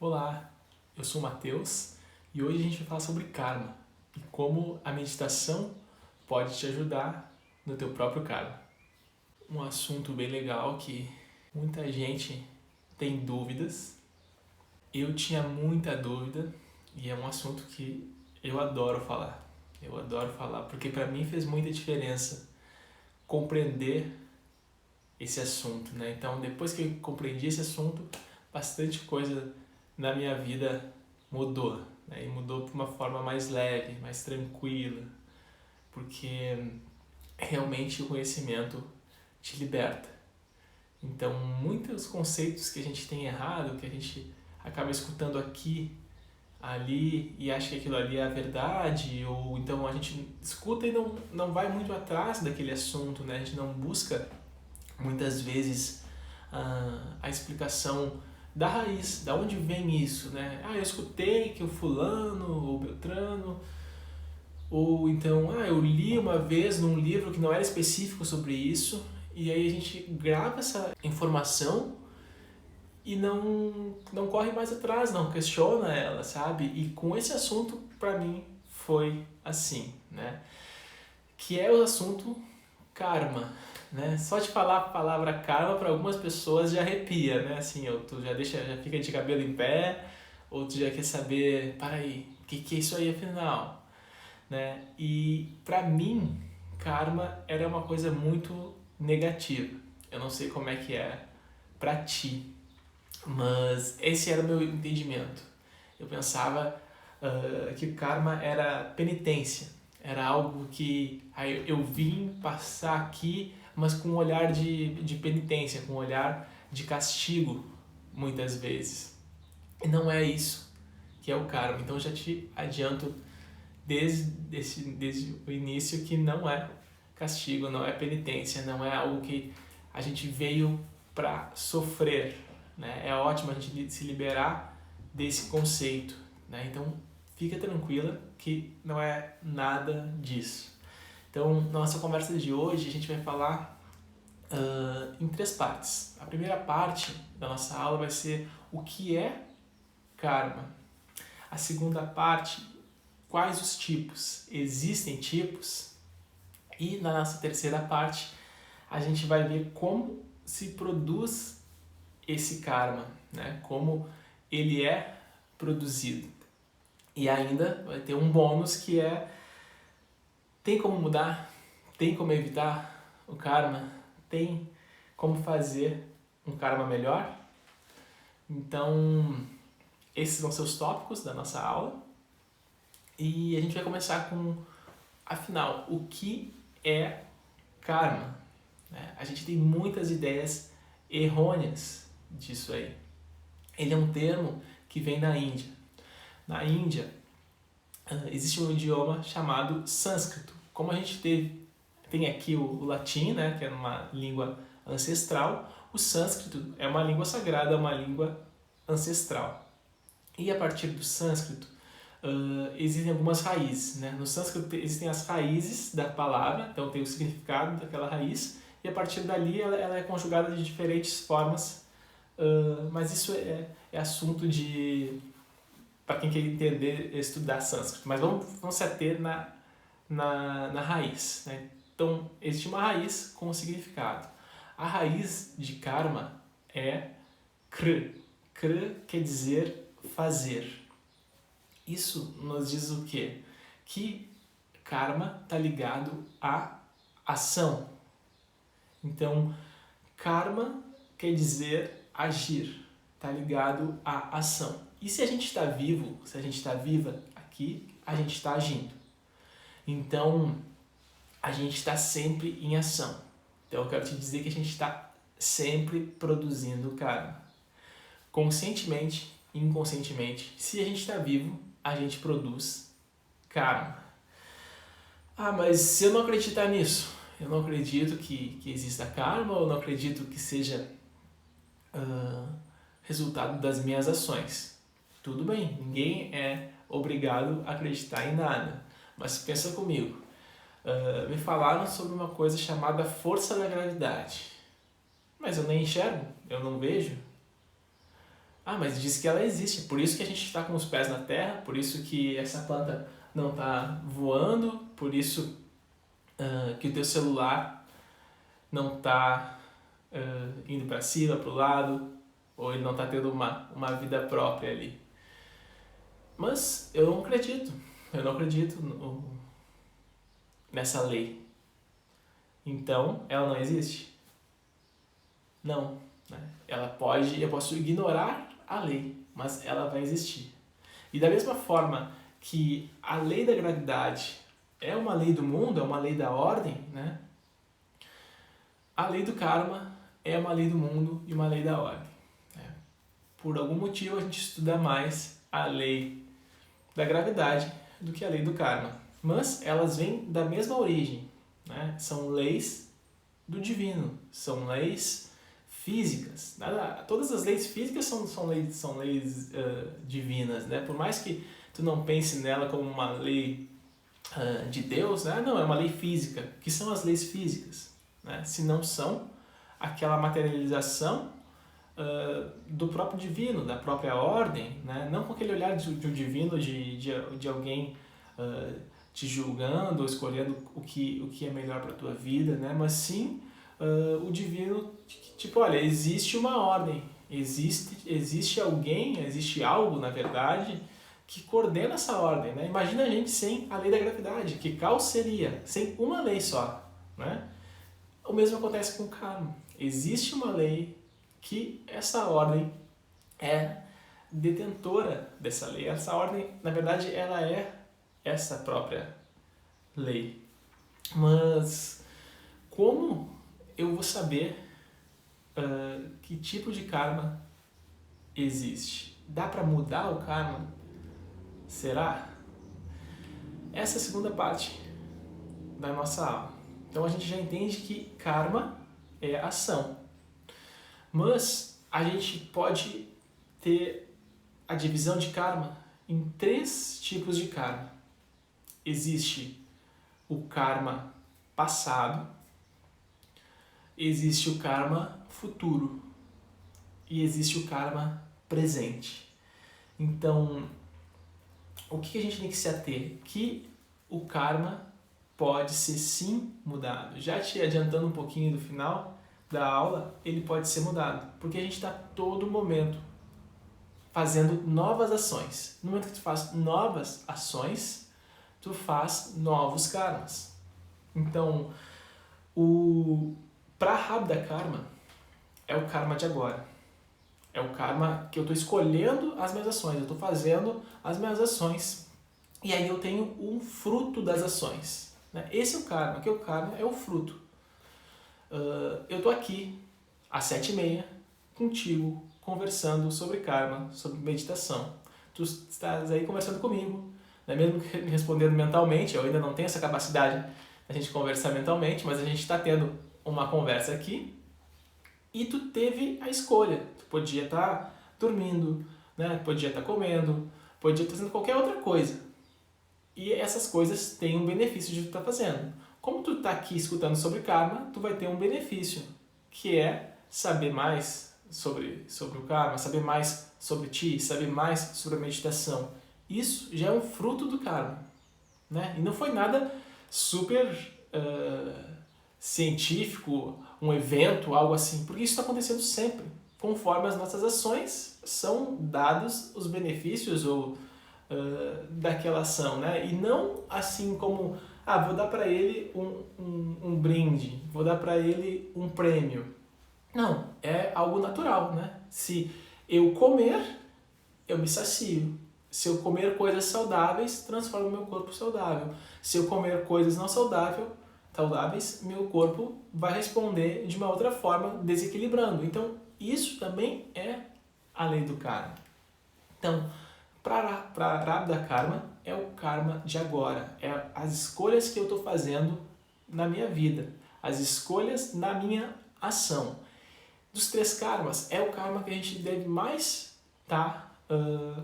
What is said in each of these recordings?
Olá, eu sou o Matheus e hoje a gente vai falar sobre karma e como a meditação pode te ajudar no teu próprio karma. Um assunto bem legal que muita gente tem dúvidas. Eu tinha muita dúvida e é um assunto que eu adoro falar. Eu adoro falar porque para mim fez muita diferença compreender esse assunto, né? Então, depois que eu compreendi esse assunto, bastante coisa na minha vida mudou, né? E mudou de uma forma mais leve, mais tranquila, porque realmente o conhecimento te liberta. Então, muitos conceitos que a gente tem errado, que a gente acaba escutando aqui, ali, e acha que aquilo ali é a verdade, ou então a gente escuta e não vai muito atrás daquele assunto, né? A gente não busca muitas vezes a explicação da raiz, da onde vem isso, né? Eu escutei que o fulano ou beltrano, ou então, eu li uma vez num livro que não era específico sobre isso, e aí a gente grava essa informação e não corre mais atrás, não questiona ela, sabe? E com esse assunto, para mim, foi assim, né? Que é o assunto karma, né? Só de falar a palavra karma para algumas pessoas já arrepia, né? Assim, tu já fica de cabelo em pé, ou tu já quer saber, para aí, o que é isso aí afinal, né? E para mim, karma era uma coisa muito negativa. Eu não sei como é que é para ti, mas esse era o meu entendimento. Eu pensava que karma era penitência, era algo que eu vim passar aqui, mas com um olhar de penitência, com um olhar de castigo, muitas vezes. E não é isso que é o karma. Então eu já te adianto desde o início que não é castigo, não é penitência, não é algo que a gente veio para sofrer, né? É ótimo a gente se liberar desse conceito, né? Então fica tranquila que não é nada disso. Então, na nossa conversa de hoje, a gente vai falar em 3 partes. A primeira parte da nossa aula vai ser o que é karma. A segunda parte, quais os tipos? Existem tipos? E na nossa terceira parte, a gente vai ver como se produz esse karma, né? Como ele é produzido. E ainda vai ter um bônus que é: tem como mudar? Tem como evitar o karma? Tem como fazer um karma melhor? Então, esses vão ser os tópicos da nossa aula. E a gente vai começar com, afinal, o que é karma? A gente tem muitas ideias errôneas disso aí. Ele é um termo que vem da Índia. Na Índia, existe um idioma chamado sânscrito. Como a gente tem aqui o latim, né, que é uma língua ancestral, o sânscrito é uma língua sagrada, uma língua ancestral. E a partir do sânscrito, existem algumas raízes, né? No sânscrito existem as raízes da palavra, então tem o significado daquela raiz, e a partir dali ela é conjugada de diferentes formas, mas isso é assunto para quem quer entender, estudar sânscrito. Mas vamos se ater na raiz, né? Então, existe uma raiz com um significado. A raiz de karma é kr. Kr quer dizer fazer. Isso nos diz o quê? Que karma está ligado à ação. Então, karma quer dizer agir, está ligado à ação. E se a gente está vivo, se a gente está viva aqui, a gente está agindo. Então, a gente está sempre em ação. Então, eu quero te dizer que a gente está sempre produzindo karma. Conscientemente e inconscientemente, se a gente está vivo, a gente produz karma. Mas se eu não acreditar nisso, eu não acredito que exista karma, ou não acredito que seja resultado das minhas ações. Tudo bem, ninguém é obrigado a acreditar em nada. Mas pensa comigo, me falaram sobre uma coisa chamada força da gravidade. Mas eu nem enxergo, eu não vejo. Ah, mas diz que ela existe, por isso que a gente está com os pés na terra, por isso que essa planta não está voando, por isso que o teu celular não está indo para cima, para o lado, ou ele não está tendo uma vida própria ali. Mas eu não acredito nessa lei. Então, ela não existe? Não. Né? Eu posso ignorar a lei, mas ela vai existir. E da mesma forma que a lei da gravidade é uma lei do mundo, é uma lei da ordem, né? A lei do karma é uma lei do mundo e uma lei da ordem. Né? Por algum motivo a gente estuda mais a lei da gravidade do que a lei do karma. Mas elas vêm da mesma origem. Né? São leis do divino, são leis físicas. Todas as leis físicas são leis divinas. Né? Por mais que tu não pense nela como uma lei de Deus, né? Não, é uma lei física. Que são as leis físicas? Né? Se não são aquela materialização do próprio divino, da própria ordem, né? Não com aquele olhar de um divino, de alguém te julgando ou escolhendo o que é melhor para a tua vida, né? Mas sim o divino, tipo, olha, existe uma ordem, existe alguém, existe algo, na verdade, que coordena essa ordem. Né? Imagina a gente sem a lei da gravidade, que caos seria, sem uma lei só. Né? O mesmo acontece com o karma. Existe uma lei que essa ordem é detentora dessa lei. Essa ordem, na verdade, ela é essa própria lei. Mas como eu vou saber que tipo de karma existe? Dá para mudar o karma? Será? Essa é a segunda parte da nossa aula. Então a gente já entende que karma é ação. Mas a gente pode ter a divisão de karma em 3 tipos de karma. Existe o karma passado, existe o karma futuro e existe o karma presente. Então, o que a gente tem que se ater? Que o karma pode ser sim mudado. Já te adiantando um pouquinho do final da aula, ele pode ser mudado, porque a gente está todo momento fazendo novas ações. No momento que tu faz novas ações, tu faz novos karmas. Então, o Prarabdha Karma é o karma de agora. É o karma que eu estou escolhendo as minhas ações, eu estou fazendo as minhas ações. E aí eu tenho um fruto das ações. Né? Esse é o karma, que o karma é o fruto. Eu estou aqui às 7h30 contigo, conversando sobre karma, sobre meditação. Tu estás aí conversando comigo, né? Mesmo que me respondendo mentalmente, eu ainda não tenho essa capacidade da gente conversar mentalmente, mas a gente está tendo uma conversa aqui e tu teve a escolha. Tu podia estar dormindo, né? Podia estar comendo, podia estar fazendo qualquer outra coisa. E essas coisas têm um benefício de tu estar fazendo. Como tu está aqui escutando sobre karma, tu vai ter um benefício, que é saber mais sobre o karma, saber mais sobre ti, saber mais sobre a meditação. Isso já é um fruto do karma. Né? E não foi nada super científico, um evento, algo assim, porque isso está acontecendo sempre. Conforme as nossas ações, são dados os benefícios ou daquela ação, né? E não assim como, vou dar para ele um brinde, vou dar para ele um prêmio. Não, é algo natural, né? Se eu comer, eu me sacio. Se eu comer coisas saudáveis, transformo meu corpo saudável. Se eu comer coisas não saudáveis, meu corpo vai responder de uma outra forma, desequilibrando. Então, isso também é a lei do karma. Então, Prarabdha Karma é o karma de agora. É as escolhas que eu estou fazendo na minha vida. As escolhas na minha ação. Dos 3 karmas, é o karma que a gente deve mais estar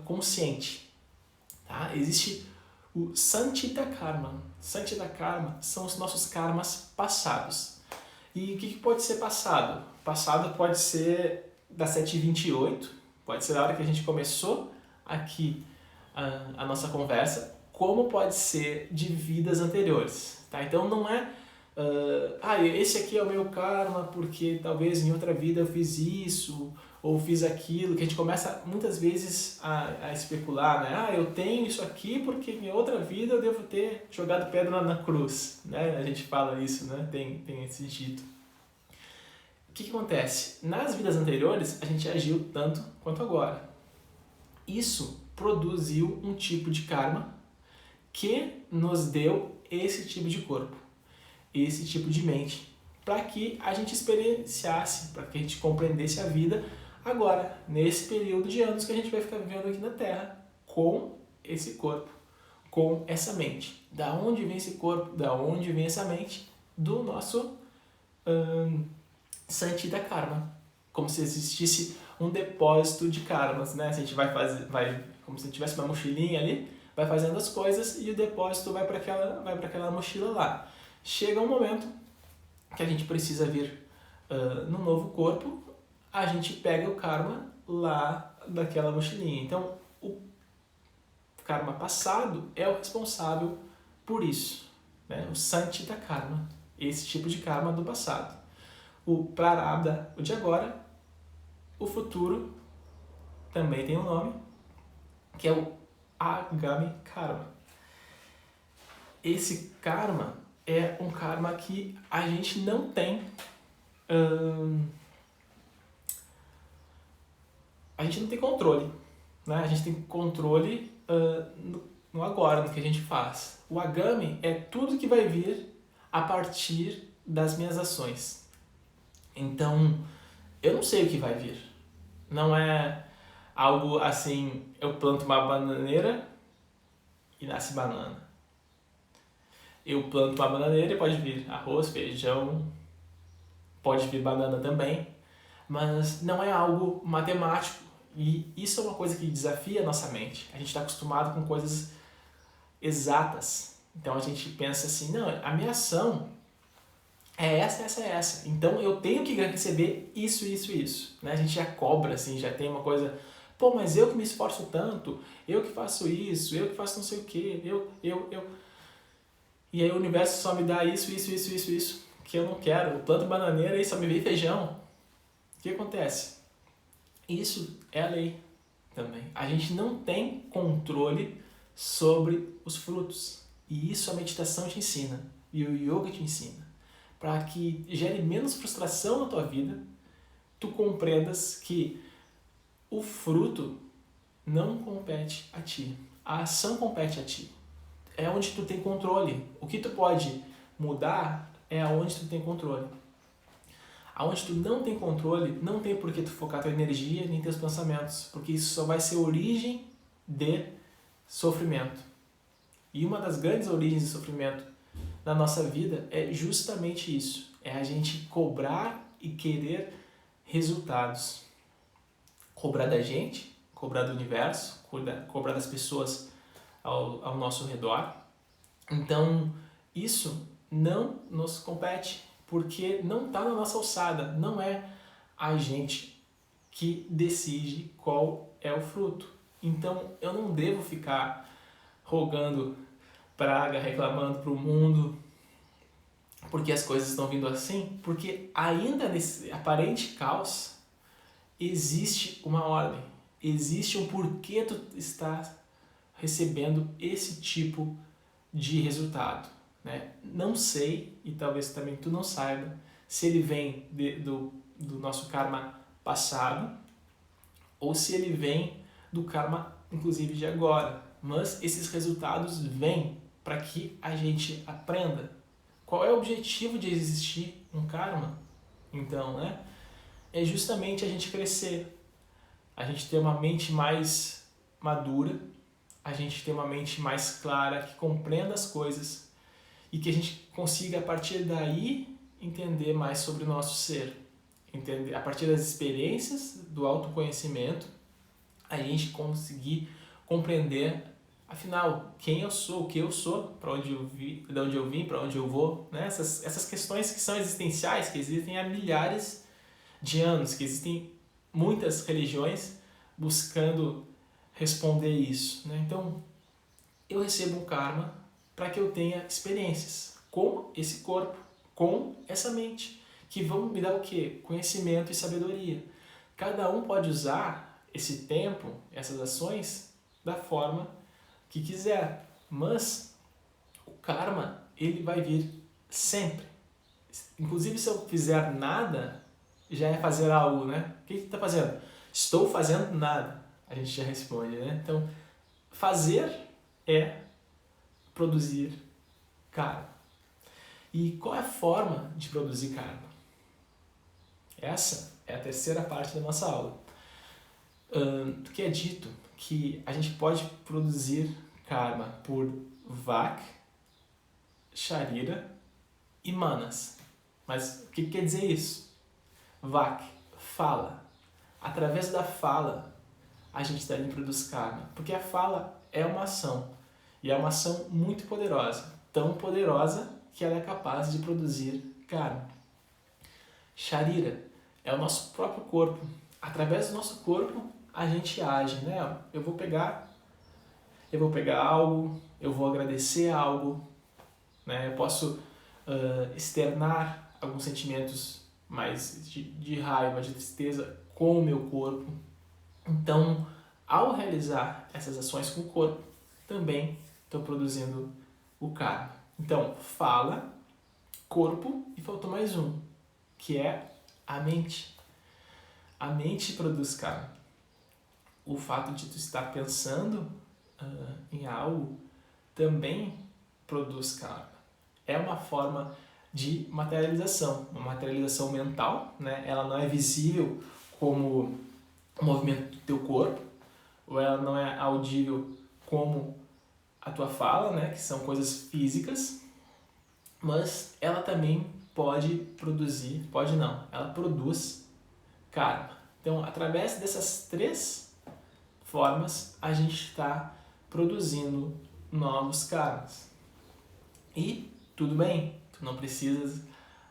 consciente. Tá? Existe o Sanchita Karma. Sanchita Karma são os nossos karmas passados. E o que pode ser passado? Passado pode ser das 7h28, Pode ser da hora que a gente começou aqui a nossa conversa, como pode ser de vidas anteriores, tá? Então não é, esse aqui é o meu karma porque talvez em outra vida eu fiz isso ou fiz aquilo, que a gente começa muitas vezes a especular, né? Eu tenho isso aqui porque em outra vida eu devo ter jogado pedra na cruz, né? A gente fala isso, né? Tem esse dito. O que acontece? Nas vidas anteriores a gente agiu tanto quanto agora. Isso produziu um tipo de karma que nos deu esse tipo de corpo, esse tipo de mente, para que a gente experienciasse, para que a gente compreendesse a vida agora, nesse período de anos que a gente vai ficar vivendo aqui na Terra, com esse corpo, com essa mente. Da onde vem esse corpo? Da onde vem essa mente? Do nosso Santidha Karma. Como se existisse um depósito de karmas, né? Se a gente como se tivesse uma mochilinha ali, vai fazendo as coisas e o depósito vai para aquela mochila lá. Chega um momento que a gente precisa vir no novo corpo, a gente pega o karma lá daquela mochilinha. Então, o karma passado é o responsável por isso, né? O Santidha Karma, esse tipo de karma do passado. O Prarabdha, o de agora, o futuro também tem um nome, que é o Agami Karma. Esse karma é um karma que a gente não tem a gente não tem controle, né? A gente tem controle no agora, no que a gente faz. O Agami é tudo que vai vir a partir das minhas ações. Então, eu não sei o que vai vir. Não é algo assim, eu planto uma bananeira e nasce banana. Eu planto uma bananeira e pode vir arroz, feijão, pode vir banana também, mas não é algo matemático. E isso é uma coisa que desafia a nossa mente. A gente está acostumado com coisas exatas. Então a gente pensa assim, não, a minha ação é essa. Então eu tenho que receber isso. Né? A gente já cobra, assim, já tem uma coisa, pô, mas eu que me esforço tanto, eu que faço isso, eu que faço não sei o quê, eu. E aí o universo só me dá isso, que eu não quero. Eu planto bananeira e só me vem feijão. O que acontece? Isso é a lei também. A gente não tem controle sobre os frutos. E isso a meditação te ensina. E o yoga te ensina. Para que gere menos frustração na tua vida, tu compreendas que o fruto não compete a ti. A ação compete a ti. É onde tu tem controle. O que tu pode mudar é aonde tu tem controle. Aonde tu não tem controle, não tem por que tu focar tua energia nem teus pensamentos, porque isso só vai ser origem de sofrimento. E uma das grandes origens de sofrimento na nossa vida é justamente isso. É a gente cobrar e querer resultados. Cobrar da gente, cobrar do universo, cobrar das pessoas ao nosso redor. Então, isso não nos compete, porque não está na nossa alçada. Não é a gente que decide qual é o fruto. Então, eu não devo ficar rogando praga, reclamando para o mundo porque as coisas estão vindo assim, porque ainda nesse aparente caos existe uma ordem, existe um porquê tu está recebendo esse tipo de resultado, né? Não sei, e talvez também tu não saiba, se ele vem do nosso karma passado ou se ele vem do karma, inclusive, de agora. Mas esses resultados vêm para que a gente aprenda. Qual é o objetivo de existir um karma? Então, né? É justamente a gente crescer, a gente ter uma mente mais madura, a gente ter uma mente mais clara, que compreenda as coisas e que a gente consiga, a partir daí, entender mais sobre o nosso ser. Entender, a partir das experiências, do autoconhecimento, a gente conseguir compreender, afinal, quem eu sou, o que eu sou, para onde eu vim, de onde eu vim, para onde eu vou, né? Essas questões que são existenciais, que existem há milhares de anos, que existem muitas religiões buscando responder isso, né? Então, eu recebo um karma para que eu tenha experiências com esse corpo, com essa mente, que vão me dar o quê? Conhecimento e sabedoria. Cada um pode usar esse tempo, essas ações, da forma que quiser, mas o karma, ele vai vir sempre. Inclusive, se eu fizer nada, já é fazer algo, né? O que você está fazendo? Estou fazendo nada. A gente já responde, né? Então, fazer é produzir karma. E qual é a forma de produzir karma? Essa é a terceira parte da nossa aula. Que é dito que a gente pode produzir karma por Vak, Sharira e Manas. Mas o que quer dizer isso? Vak, fala. Através da fala, a gente também produz karma. Porque a fala é uma ação. E é uma ação muito poderosa. Tão poderosa que ela é capaz de produzir karma. Sharira é o nosso próprio corpo. Através do nosso corpo, a gente age, né? Eu vou pegar algo, eu vou agradecer algo, né? Eu posso externar alguns sentimentos mais de raiva, de tristeza com o meu corpo. Então, ao realizar essas ações com o corpo, também estou produzindo o karma. Então, fala, corpo e faltou mais um, que é a mente. A mente produz karma. O fato de tu estar pensando em algo também produz karma. É uma forma de materialização, uma materialização mental, né? Ela não é visível como o movimento do teu corpo, ou ela não é audível como a tua fala, né? Que são coisas físicas, mas ela também pode produzir, pode não, ela produz karma. Então, através dessas três formas, a gente está produzindo novos karmas. E tudo bem, tu não precisas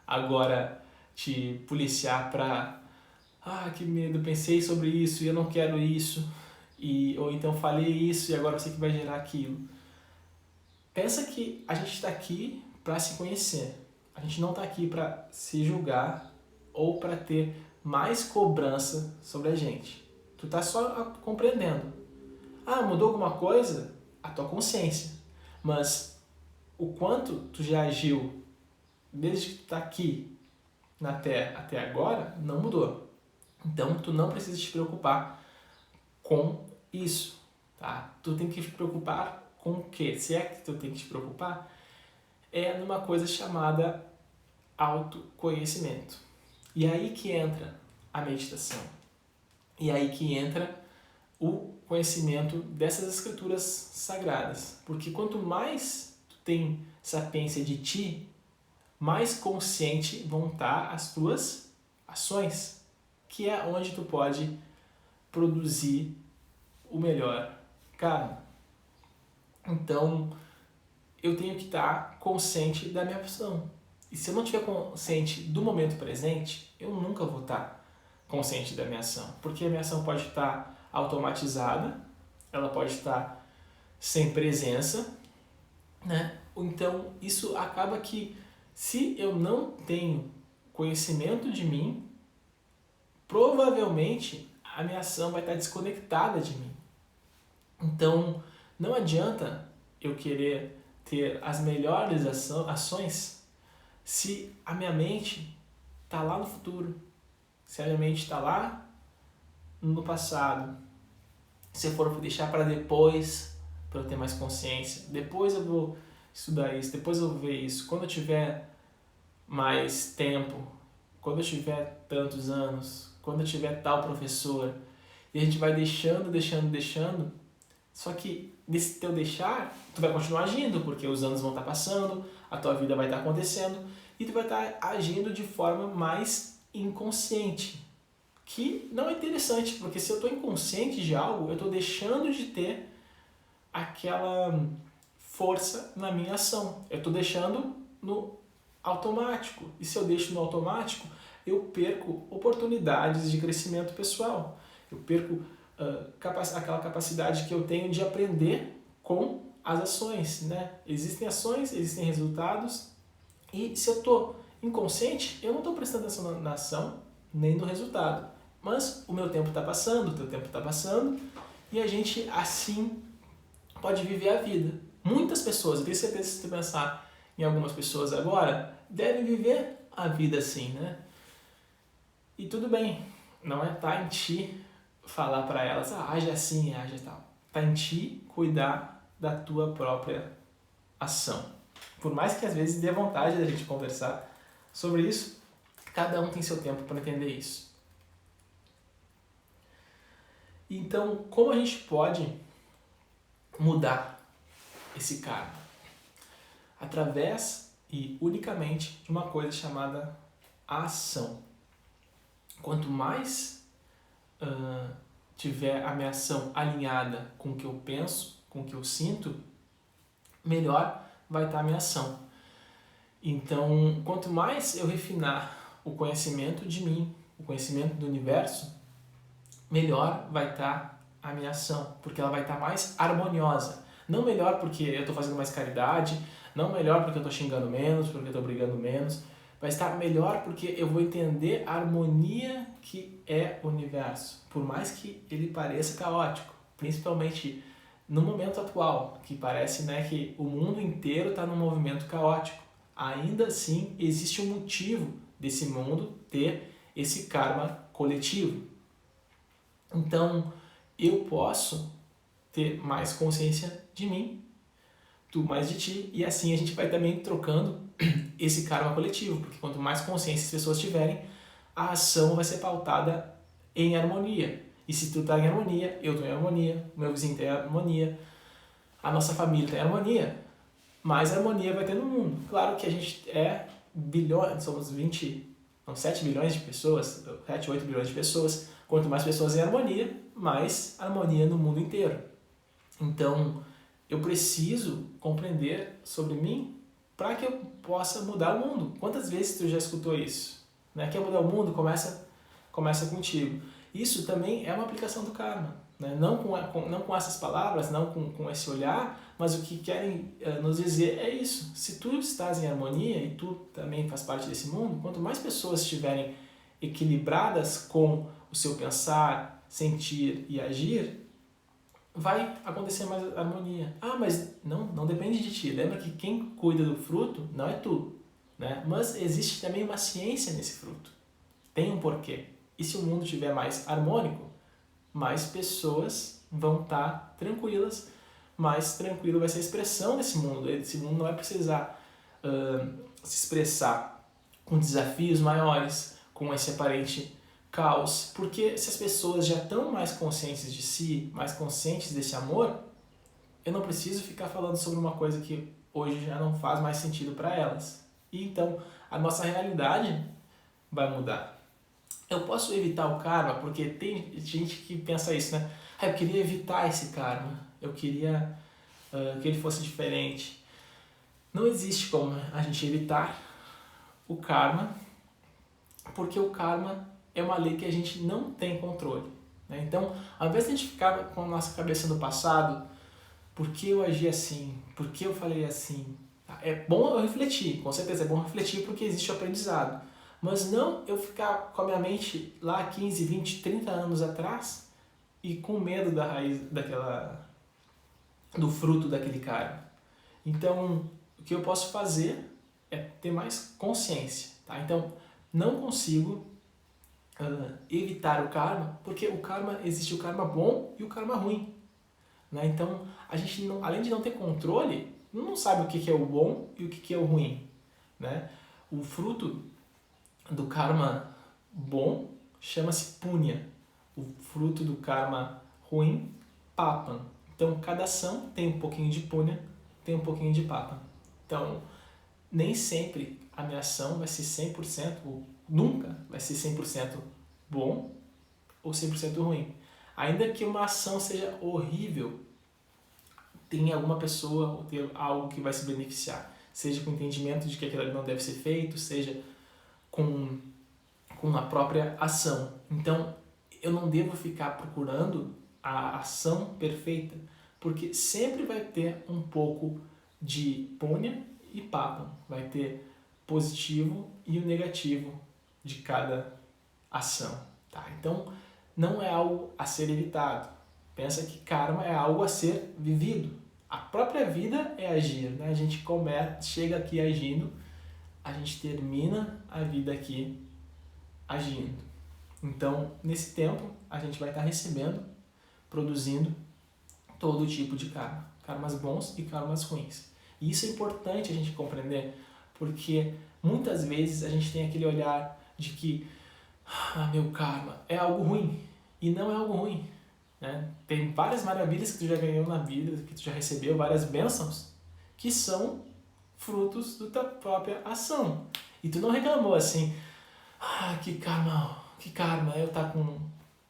agora te policiar para que medo, pensei sobre isso e eu não quero isso, ou então falei isso e agora eu sei que vai gerar aquilo. Pensa que a gente está aqui para se conhecer. A gente não está aqui para se julgar ou para ter mais cobrança sobre a gente. Tu tá só compreendendo. Mudou alguma coisa? A tua consciência. Mas o quanto tu já agiu desde que tu tá aqui na Terra até agora, não mudou. Então, tu não precisa te preocupar com isso, tá? Tu tem que te preocupar com o quê? Se é que tu tem que te preocupar, é numa coisa chamada autoconhecimento. E aí que entra a meditação. E aí que entra o conhecimento dessas escrituras sagradas. Porque quanto mais tu tem sapiência de ti, mais consciente vão estar as tuas ações, que é onde tu pode produzir o melhor karma. Então, eu tenho que estar consciente da minha ação. E se eu não estiver consciente do momento presente, eu nunca vou estar consciente da minha ação. Porque a minha ação pode estar automatizada, ela pode estar sem presença, né? Então, isso acaba que, se eu não tenho conhecimento de mim, provavelmente a minha ação vai estar desconectada de mim. Então, não adianta eu querer ter as melhores ações se a minha mente está lá no futuro, se a minha mente está lá no passado. Se eu for deixar para depois, para eu ter mais consciência, depois eu vou estudar isso, depois eu vou ver isso, quando eu tiver mais tempo, quando eu tiver tantos anos, quando eu tiver tal professor, e a gente vai deixando, só que nesse teu deixar, tu vai continuar agindo, porque os anos vão estar passando, a tua vida vai estar acontecendo, e tu vai estar agindo de forma mais inconsciente, que não é interessante, porque se eu estou inconsciente de algo, eu estou deixando de ter aquela força na minha ação, eu estou deixando no automático, e se eu deixo no automático, eu perco oportunidades de crescimento pessoal, eu perco aquela capacidade que eu tenho de aprender com as ações, né? Existem ações, existem resultados, e se eu estou inconsciente, eu não estou prestando atenção na ação nem no resultado. Mas o meu tempo está passando, o teu tempo está passando, e a gente assim pode viver a vida. Muitas pessoas, eu tenho certeza que se tu pensar em algumas pessoas agora, devem viver a vida assim, né? E tudo bem, não tá em ti falar para elas, age assim, age tal. Tá em ti cuidar da tua própria ação. Por mais que às vezes dê vontade da gente conversar sobre isso, cada um tem seu tempo para entender isso. Então, como a gente pode mudar esse karma? Através e unicamente de uma coisa chamada ação. Quanto mais tiver a minha ação alinhada com o que eu penso, com o que eu sinto, melhor vai estar a minha ação. Então, quanto mais eu refinar o conhecimento de mim, o conhecimento do universo, melhor vai estar a minha ação, porque ela vai estar mais harmoniosa. Não melhor porque eu estou fazendo mais caridade, não melhor porque eu estou xingando menos, porque eu estou brigando menos, vai estar melhor porque eu vou entender a harmonia que é o universo, por mais que ele pareça caótico, principalmente no momento atual, que parece, né, que o mundo inteiro está num movimento caótico. Ainda assim, existe um motivo desse mundo ter esse karma coletivo. Então, eu posso ter mais consciência de mim, tu mais de ti, e assim a gente vai também trocando esse karma coletivo, porque quanto mais consciência as pessoas tiverem, a ação vai ser pautada em harmonia. E se tu tá em harmonia, eu tô em harmonia, o meu vizinho tá em harmonia, a nossa família tá em harmonia, mais harmonia vai ter no mundo. Claro que a gente é bilhões, somos 7 bilhões de pessoas, 7, 8 bilhões de pessoas. Quanto mais pessoas em harmonia, mais harmonia no mundo inteiro. Então, eu preciso compreender sobre mim para que eu possa mudar o mundo. Quantas vezes tu já escutou isso? Né? Quer mudar o mundo? Começa contigo. Isso também é uma aplicação do karma. Né? Não com essas palavras, não com esse olhar, mas o que querem nos dizer é isso. Se tu estás em harmonia e tu também faz parte desse mundo, quanto mais pessoas estiverem equilibradas com o seu pensar, sentir e agir, vai acontecer mais harmonia. Mas não depende de ti. Lembra que quem cuida do fruto não é tu, né? Mas existe também uma ciência nesse fruto. Tem um porquê. E se o mundo estiver mais harmônico, mais pessoas vão estar tranquilas, mais tranquilo vai ser a expressão desse mundo. Esse mundo não vai precisar se expressar com desafios maiores, com esse aparente caos, porque se as pessoas já estão mais conscientes de si, mais conscientes desse amor, eu não preciso ficar falando sobre uma coisa que hoje já não faz mais sentido para elas. E então a nossa realidade vai mudar. Eu posso evitar o karma, porque tem gente que pensa isso, né? Eu queria evitar esse karma, eu queria que ele fosse diferente. Não existe como a gente evitar o karma, porque o karma é uma lei que a gente não tem controle. Né? Então, ao invés de a gente ficar com a nossa cabeça no passado, por que eu agi assim? Por que eu falei assim? É bom eu refletir, com certeza é bom refletir porque existe o aprendizado. Mas não eu ficar com a minha mente lá 15, 20, 30 anos atrás e com medo da raiz do fruto daquele karma. Então, o que eu posso fazer é ter mais consciência. Tá? Então, não consigo evitar o karma, porque o karma, existe o karma bom e o karma ruim. Né? Então, a gente, não, além de não ter controle, não sabe o que é o bom e o que é o ruim. Né? O fruto do karma bom chama-se punya. O fruto do karma ruim, papan. Então, cada ação tem um pouquinho de punya, tem um pouquinho de papan. Então, nem sempre a minha ação vai ser 100%, ou nunca vai ser 100% bom ou 100% ruim. Ainda que uma ação seja horrível, tem alguma pessoa ou tem algo que vai se beneficiar. Seja com o entendimento de que aquilo não deve ser feito, seja com a própria ação. Então, eu não devo ficar procurando a ação perfeita, porque sempre vai ter um pouco de punya e papa, vai ter positivo e o negativo de cada ação, tá? Então, não é algo a ser evitado. Pensa que karma é algo a ser vivido. A própria vida é agir, né? A gente chega aqui agindo, a gente termina a vida aqui agindo. Então, nesse tempo, a gente vai estar recebendo, produzindo todo tipo de karma. Karmas bons e karmas ruins. E isso é importante a gente compreender, porque muitas vezes a gente tem aquele olhar de que meu karma é algo ruim. E não é algo ruim. Né? Tem várias maravilhas que tu já ganhou na vida, que tu já recebeu, várias bênçãos, que são frutos da tua própria ação. E tu não reclamou assim, que karma, eu tá com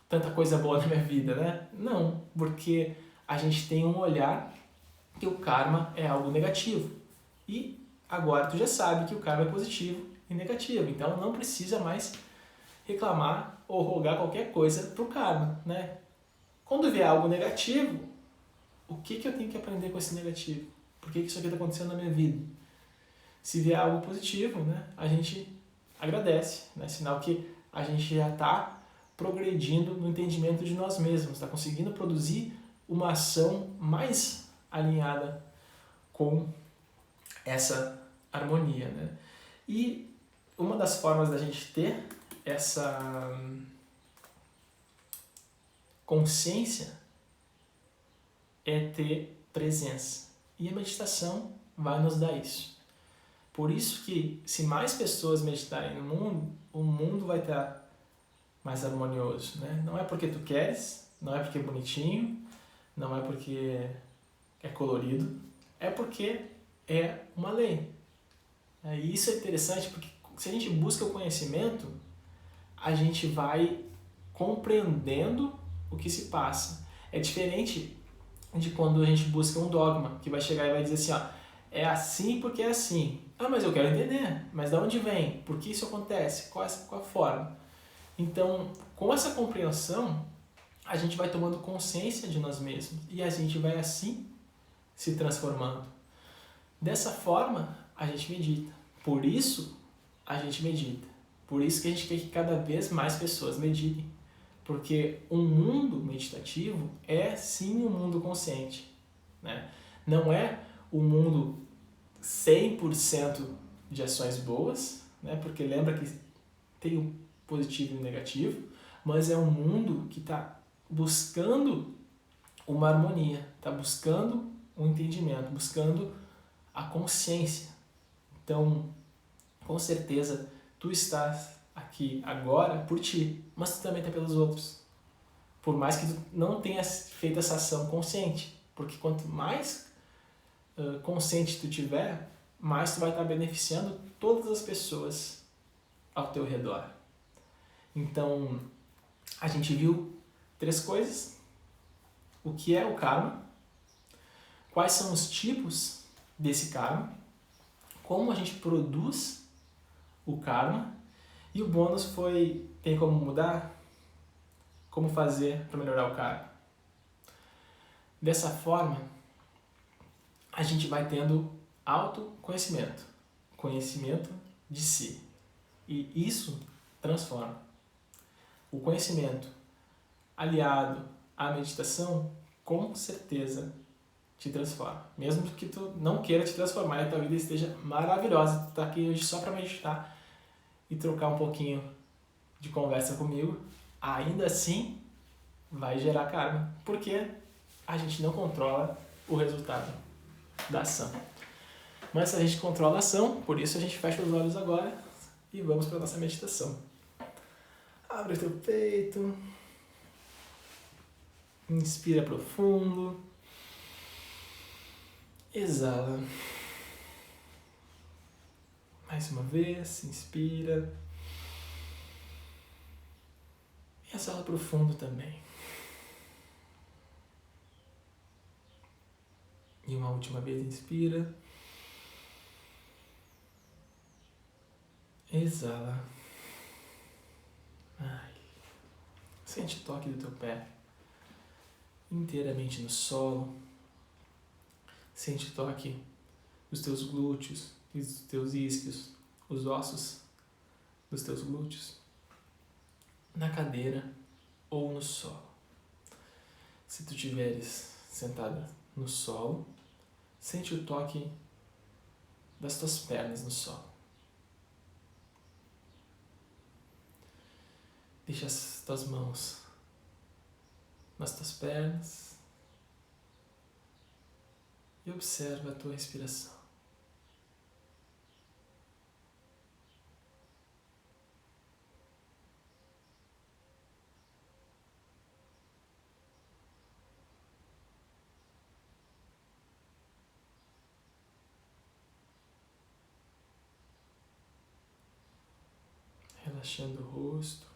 tanta coisa boa na minha vida, né? Não, porque a gente tem um olhar que o karma é algo negativo. E agora tu já sabe que o karma é positivo e negativo. Então não precisa mais reclamar ou rogar qualquer coisa pro karma, né? Quando vier algo negativo, o que eu tenho que aprender com esse negativo? Por que isso aqui está acontecendo na minha vida? Se vier algo positivo, né, a gente agradece, né? Sinal que a gente já está progredindo no entendimento de nós mesmos, está conseguindo produzir uma ação mais alinhada com essa harmonia, né? E uma das formas da gente ter essa consciência é ter presença. E a meditação vai nos dar isso. Por isso que, se mais pessoas meditarem no mundo, o mundo vai estar mais harmonioso, né? Não é porque tu queres, não é porque é bonitinho, não é porque é colorido, é porque é uma lei. E isso é interessante porque se a gente busca o conhecimento, a gente vai compreendendo o que se passa. É diferente de quando a gente busca um dogma, que vai chegar e vai dizer assim, é assim porque é assim. Mas eu quero entender. Mas de onde vem? Por que isso acontece? Qual a forma? Então, com essa compreensão, a gente vai tomando consciência de nós mesmos e a gente vai assim se transformando. Dessa forma, a gente medita. Por isso, a gente medita. Por isso que a gente quer que cada vez mais pessoas meditem. Porque um mundo meditativo é sim um mundo consciente. Né? Não é um mundo 100% de ações boas, né? Porque lembra que tem o positivo e o negativo, mas é um mundo que está buscando uma harmonia, está buscando um entendimento, buscando a consciência. Então, com certeza, tu estás aqui agora por ti, mas tu também está pelos outros. Por mais que tu não tenha feito essa ação consciente, porque quanto mais consciente tu tiver, mais tu vai estar beneficiando todas as pessoas ao teu redor. Então, a gente viu 3 coisas. O que é o karma? Quais são os tipos desse karma? Como a gente produz o karma? E o bônus foi, tem como mudar? Como fazer para melhorar o karma? Dessa forma, a gente vai tendo autoconhecimento, conhecimento de si. E isso transforma. O conhecimento aliado à meditação, com certeza te transforma. Mesmo que tu não queira te transformar e a tua vida esteja maravilhosa, tu tá aqui hoje só para meditar e trocar um pouquinho de conversa comigo, ainda assim vai gerar karma, porque a gente não controla o resultado da ação. Mas a gente controla a ação, por isso a gente fecha os olhos agora e vamos para a nossa meditação. Abre o teu peito, inspira profundo, exala. Mais uma vez, inspira. E exala profundo também. E uma última vez, inspira. Exala. Sente o toque do teu pé. inteiramente no solo. Sente o toque dos teus glúteos e dos teus isquios, os ossos dos teus glúteos, na cadeira ou no solo. Se tu estiveres sentada no solo, sente o toque das tuas pernas no solo. Deixa as tuas mãos nas tuas pernas e observa a tua respiração. Relaxando o rosto,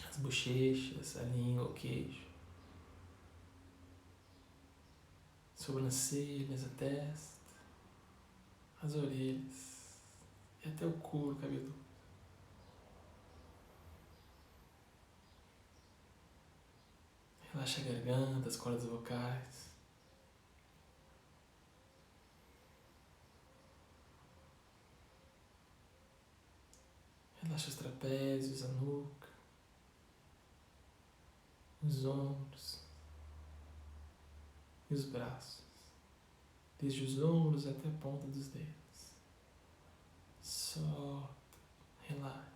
as bochechas, a língua, o queixo, sobrancelhas, a testa, as orelhas e até o couro cabeludo. Relaxa a garganta, as cordas vocais. Relaxa os trapézios, a nuca, os ombros e os braços, desde os ombros até a ponta dos dedos. Solta, relaxa.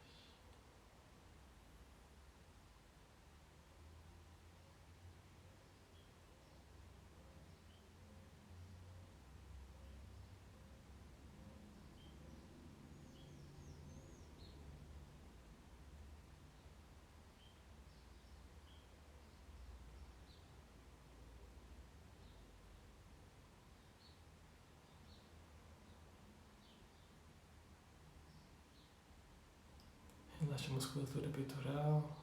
Relaxa a musculatura peitoral.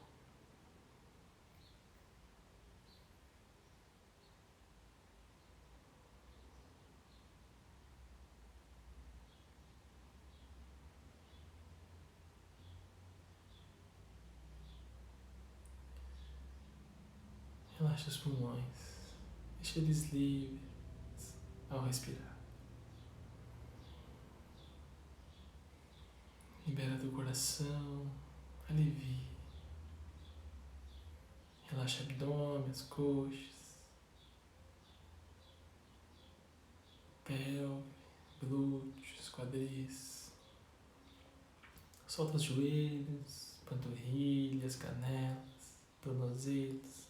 Relaxa os pulmões. Deixa eles livres ao respirar. Libera teu coração. Alivia. Relaxa o abdômen, as coxas, pelve, glúteos, quadris. Solta os joelhos, panturrilhas, canelas, tornozelos.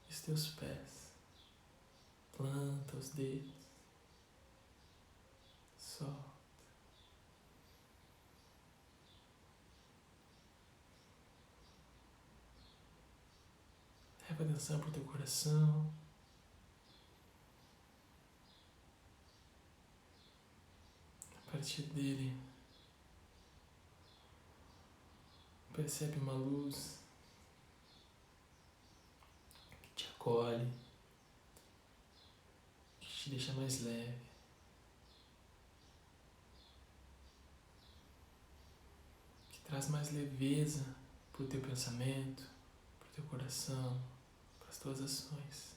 E os teus pés. Planta os dedos. Solta. Leva atenção para o teu coração. A partir dele, percebe uma luz que te acolhe, que te deixa mais leve. Que traz mais leveza para o teu pensamento, para o teu coração, para as tuas ações.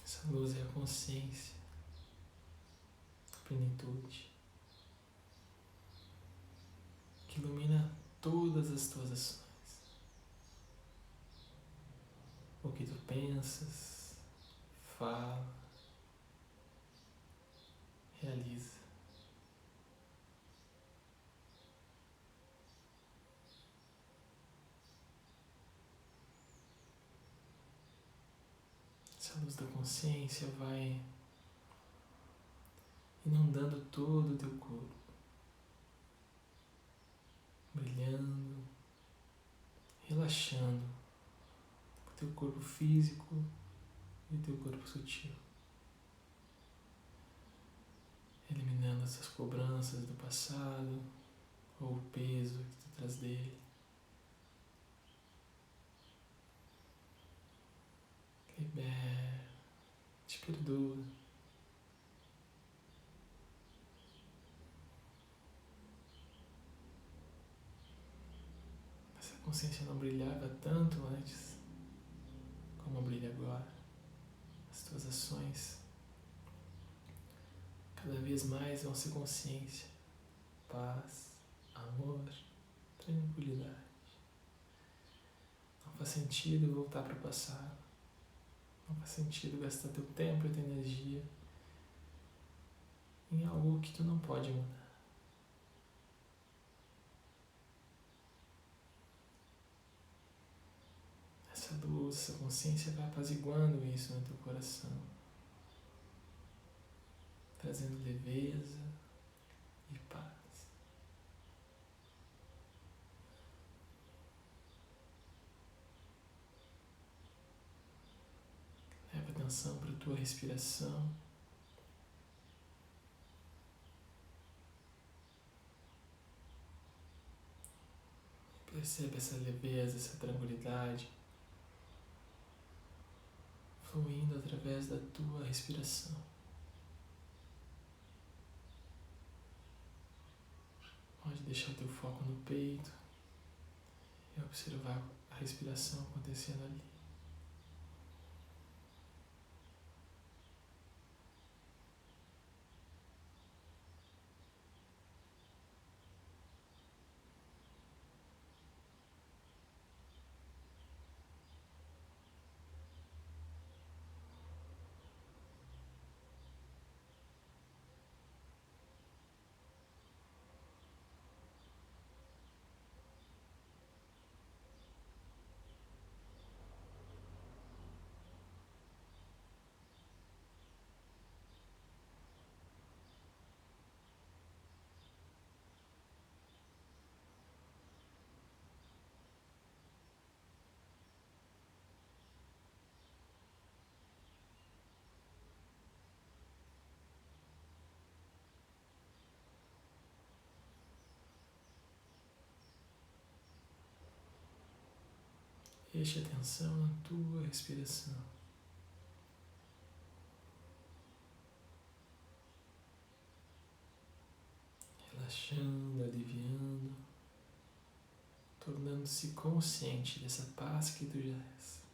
Essa luz é a consciência, a plenitude, que ilumina todas as tuas ações. O que tu pensas, fala, realiza. Essa luz da consciência vai inundando todo o teu corpo, brilhando, relaxando o teu corpo físico e o teu corpo sutil, eliminando essas cobranças do passado ou o peso que tu traz dele. Libera, te perdoa. consciência não brilhava tanto antes como brilha agora. As tuas ações cada vez mais vão ser consciência, paz, amor, tranquilidade. Não faz sentido voltar para o passado. Não faz sentido gastar teu tempo e tua energia em algo que tu não pode mudar. Essa luz, essa consciência vai apaziguando isso no teu coração, trazendo leveza e paz. Leva atenção para a tua respiração. Percebe essa leveza, essa tranquilidade fluindo através da tua respiração. Pode deixar o teu foco no peito e observar a respiração acontecendo ali. Preste atenção na tua respiração. Relaxando, aliviando, tornando-se consciente dessa paz que tu já és.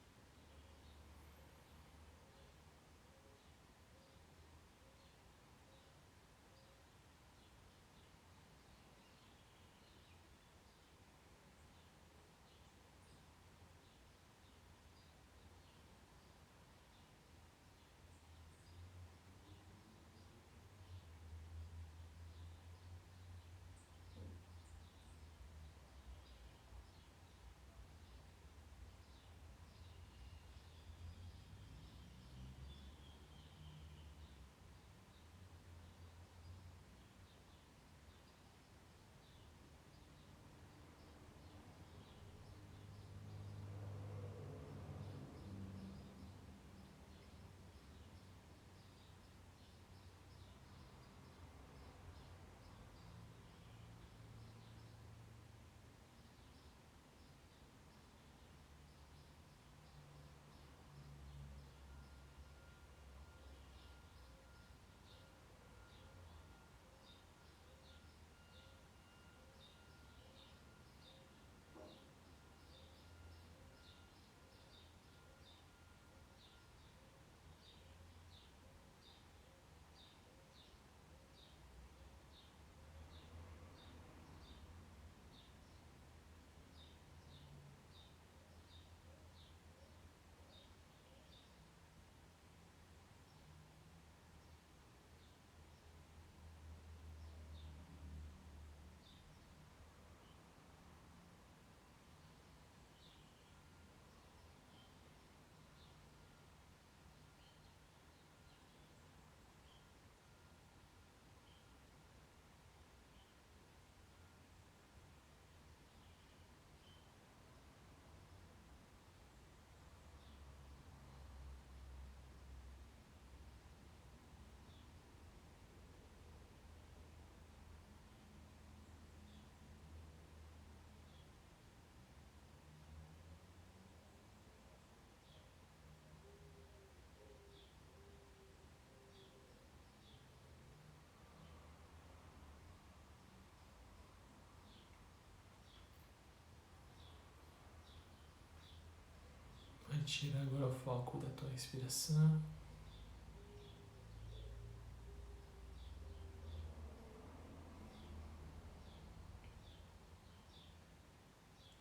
Tira agora o foco da tua respiração.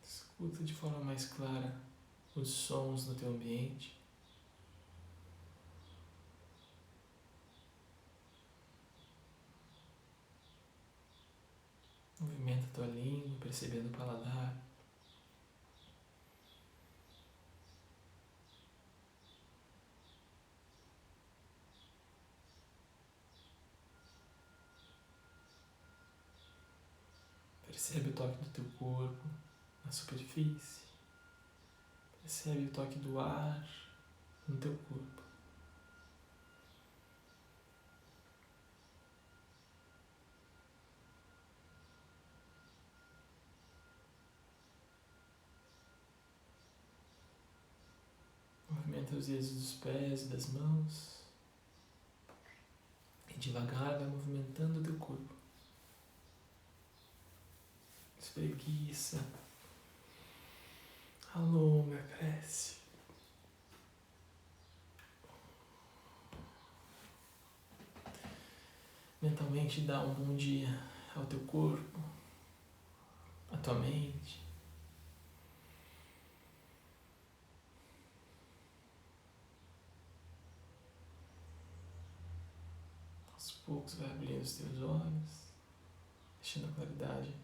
Escuta de forma mais clara os sons no teu ambiente. Movimenta tua língua, percebendo o paladar. Percebe o toque do teu corpo na superfície. Percebe o toque do ar no teu corpo. Movimenta os dedos dos pés e das mãos. E devagar vai movimentando o teu corpo. Espreguiça. Alonga, cresce. Mentalmente dá um bom dia ao teu corpo, à tua mente. Aos poucos vai abrindo os teus olhos, deixando a claridade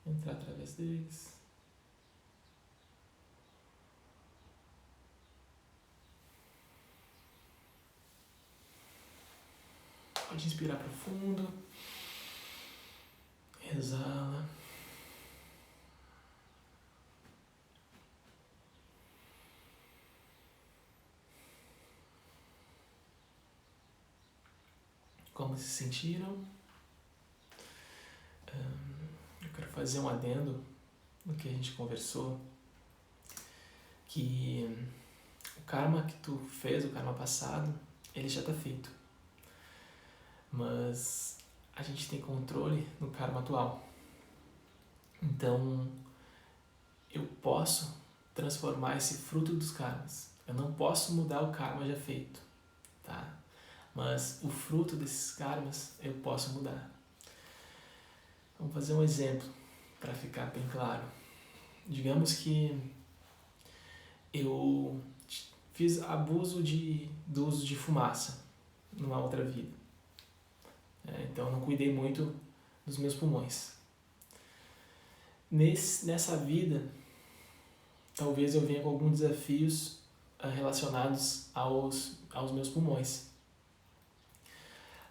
entrar através deles. Pode inspirar profundo. Exala. Como se sentiram? Eu quero fazer um adendo no que a gente conversou, que o karma que tu fez, o karma passado, ele já está feito. Mas a gente tem controle no karma atual. Então, eu posso transformar esse fruto dos karmas. Eu não posso mudar o karma já feito, tá? Mas o fruto desses karmas eu posso mudar. Vamos fazer um exemplo para ficar bem claro. Digamos que eu fiz abuso do uso de fumaça numa outra vida. Então eu não cuidei muito dos meus pulmões. Nessa vida, talvez eu venha com alguns desafios relacionados aos meus pulmões.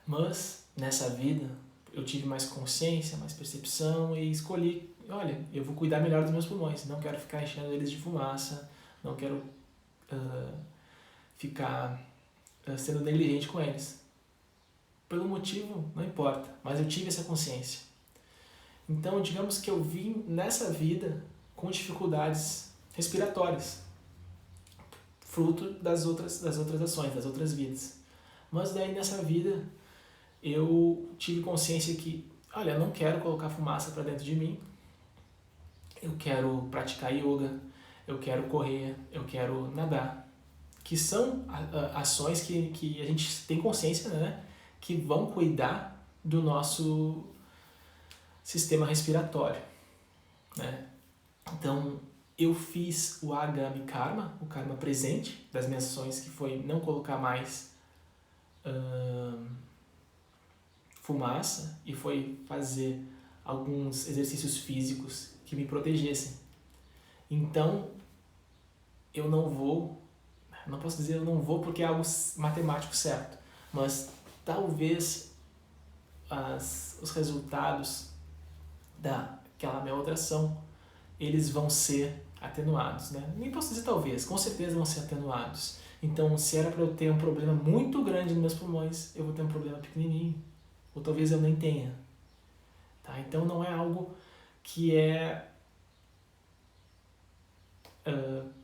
Mas nessa vida eu tive mais consciência, mais percepção e escolhi, olha, eu vou cuidar melhor dos meus pulmões. Não quero ficar enchendo eles de fumaça, não quero ficar sendo negligente com eles. Pelo motivo, não importa, mas eu tive essa consciência. Então, digamos que eu vim nessa vida com dificuldades respiratórias, fruto das outras ações, das outras vidas. Mas daí nessa vida eu tive consciência que, olha, eu não quero colocar fumaça para dentro de mim, eu quero praticar yoga, eu quero correr, eu quero nadar, que são ações que a gente tem consciência, né, que vão cuidar do nosso sistema respiratório, né? Então, eu fiz o Agami Karma, o karma presente das minhas ações, que foi não colocar mais fumaça e foi fazer alguns exercícios físicos que me protegessem. Então, eu não posso dizer eu não vou porque é algo matemático certo, mas talvez os resultados daquela minha outra ação, eles vão ser atenuados, né? Nem posso dizer talvez, com certeza vão ser atenuados. Então, se era para eu ter um problema muito grande nos meus pulmões, eu vou ter um problema pequenininho, ou talvez eu nem tenha, tá? Então, não é algo que é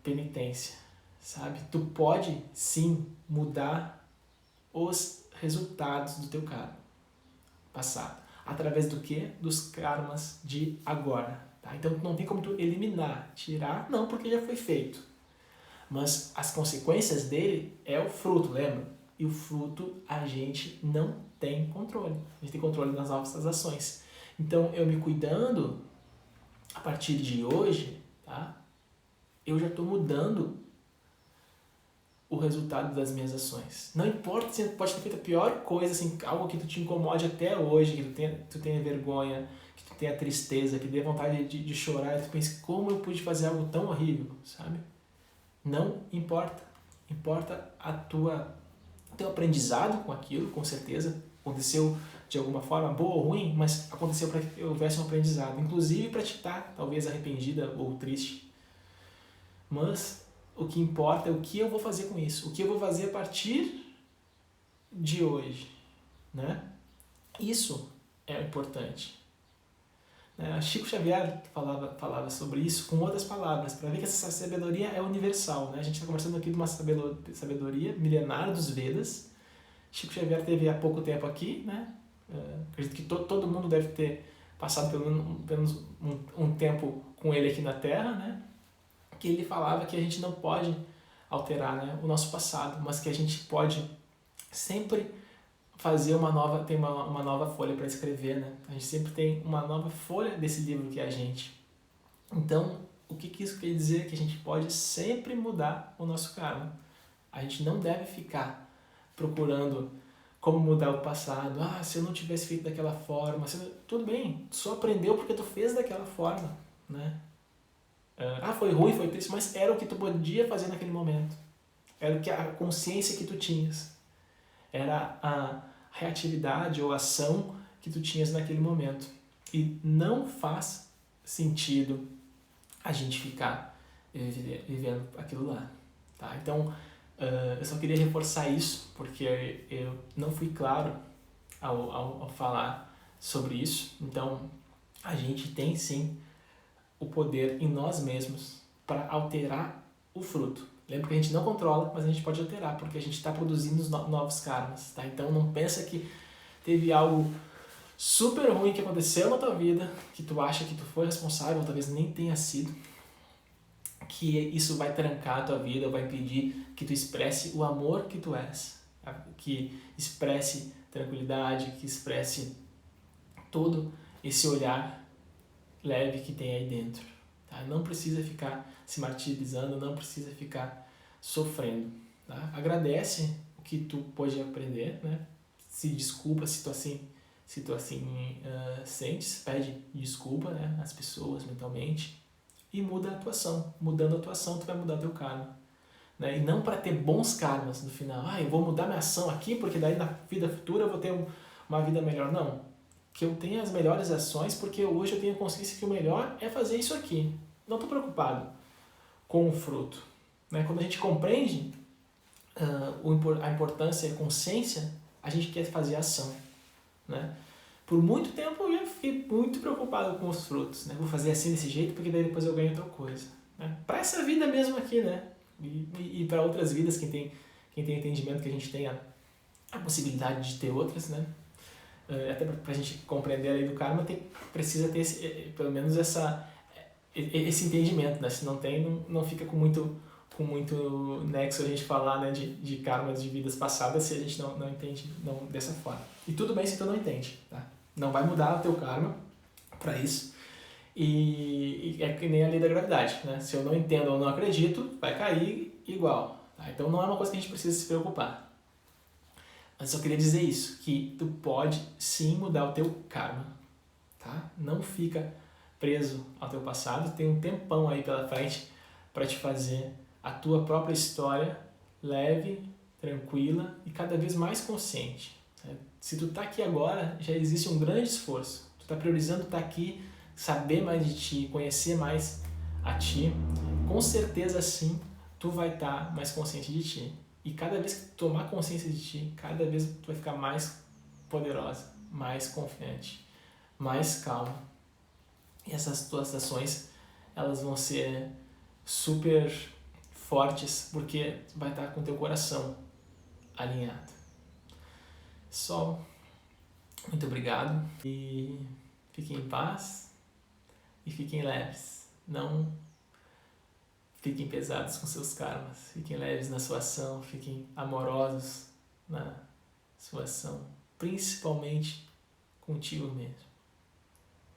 penitência, sabe? Tu pode, sim, mudar os resultados do teu karma passado. Através do quê? Dos karmas de agora. Tá? Então não tem como tu eliminar, tirar, não, porque já foi feito. Mas as consequências dele é o fruto, lembra? E o fruto a gente não tem controle. A gente tem controle nas nossas ações. Então, eu me cuidando, a partir de hoje, tá? Eu já estou mudando o resultado das minhas ações. Não importa se pode ter feito a pior coisa, assim, algo que tu te incomode até hoje, que tu tenha vergonha, que tu tenha tristeza, que dê vontade de chorar, e tu pense, como eu pude fazer algo tão horrível, sabe? Não importa. Importa teu aprendizado com aquilo, com certeza. Aconteceu de alguma forma, boa ou ruim, mas aconteceu para que houvesse um aprendizado. Inclusive para te estar, talvez, arrependida ou triste. Mas o que importa é o que eu vou fazer com isso. O que eu vou fazer a partir de hoje, né? Isso é importante. Chico Xavier falava sobre isso com outras palavras, para ver que essa sabedoria é universal. Né? A gente está conversando aqui de uma sabedoria milenar dos Vedas. Chico Xavier teve há pouco tempo aqui, né? Acredito que todo mundo deve ter passado pelo menos um tempo com ele aqui na Terra, né? Que ele falava que a gente não pode alterar, né, o nosso passado, mas que a gente pode sempre fazer uma nova folha para escrever, né? A gente sempre tem uma nova folha desse livro que é a gente. Então, o que isso quer dizer? Que a gente pode sempre mudar o nosso karma. A gente não deve ficar procurando como mudar o passado. Se eu não tivesse feito daquela forma, tudo bem, só aprendeu porque tu fez daquela forma, né? Foi ruim, foi triste, mas era o que tu podia fazer naquele momento. Era a consciência que tu tinhas. Era a reatividade ou ação que tu tinhas naquele momento. E não faz sentido a gente ficar vivendo aquilo lá. Tá? Então, eu só queria reforçar isso, porque eu não fui claro ao falar sobre isso. Então, a gente tem sim o poder em nós mesmos para alterar o fruto. Lembra que a gente não controla, mas a gente pode alterar, porque a gente está produzindo os novos karmas. Tá? Então não pensa que teve algo super ruim que aconteceu na tua vida, que tu acha que tu foi responsável, ou talvez nem tenha sido, que isso vai trancar a tua vida, ou vai impedir que tu expresse o amor que tu és, que expresse tranquilidade, que expresse todo esse olhar leve que tem aí dentro. Tá? Não precisa ficar se martirizando, não precisa ficar sofrendo. Tá? Agradece o que tu pode aprender, né? Se desculpa se tu assim sentes, pede desculpa, né, às pessoas mentalmente e muda a atuação. Mudando a atuação, tu vai mudar teu karma. Né? E não para ter bons karmas no final. Eu vou mudar minha ação aqui porque daí na vida futura eu vou ter uma vida melhor. Não. Que eu tenha as melhores ações, porque hoje eu tenho consciência que o melhor é fazer isso aqui. Não estou preocupado com o fruto. Né? Quando a gente compreende a importância e a consciência, a gente quer fazer ação. Né? Por muito tempo eu fiquei muito preocupado com os frutos. Né? Vou fazer assim desse jeito, porque daí depois eu ganho outra coisa. Né? Para essa vida mesmo aqui, né? E para outras vidas, quem tem entendimento que a gente tem a possibilidade de ter outras, né? Até para a gente compreender a lei do karma, precisa ter pelo menos esse entendimento, né? Se não tem, não fica com muito nexo a gente falar, né, de karmas de vidas passadas se a gente não entende dessa forma. E tudo bem se tu não entende, tá? Não vai mudar o teu karma para isso. E é que nem a lei da gravidade, né? Se eu não entendo ou não acredito, vai cair igual. Tá? Então não é uma coisa que a gente precisa se preocupar. Mas eu só queria dizer isso, que tu pode sim mudar o teu karma, tá? Não fica preso ao teu passado, tem um tempão aí pela frente para te fazer a tua própria história leve, tranquila e cada vez mais consciente. Né? Se tu tá aqui agora, já existe um grande esforço. Tu tá priorizando estar aqui, saber mais de ti, conhecer mais a ti. Com certeza sim, tu vai estar mais consciente de ti. E cada vez que tu tomar consciência de ti, cada vez tu vai ficar mais poderosa, mais confiante, mais calma. E essas tuas ações, elas vão ser super fortes, porque vai estar com teu coração alinhado. Sol, muito obrigado. E fiquem em paz e fiquem leves. Não fiquem pesados com seus karmas, fiquem leves na sua ação, fiquem amorosos na sua ação, principalmente contigo mesmo.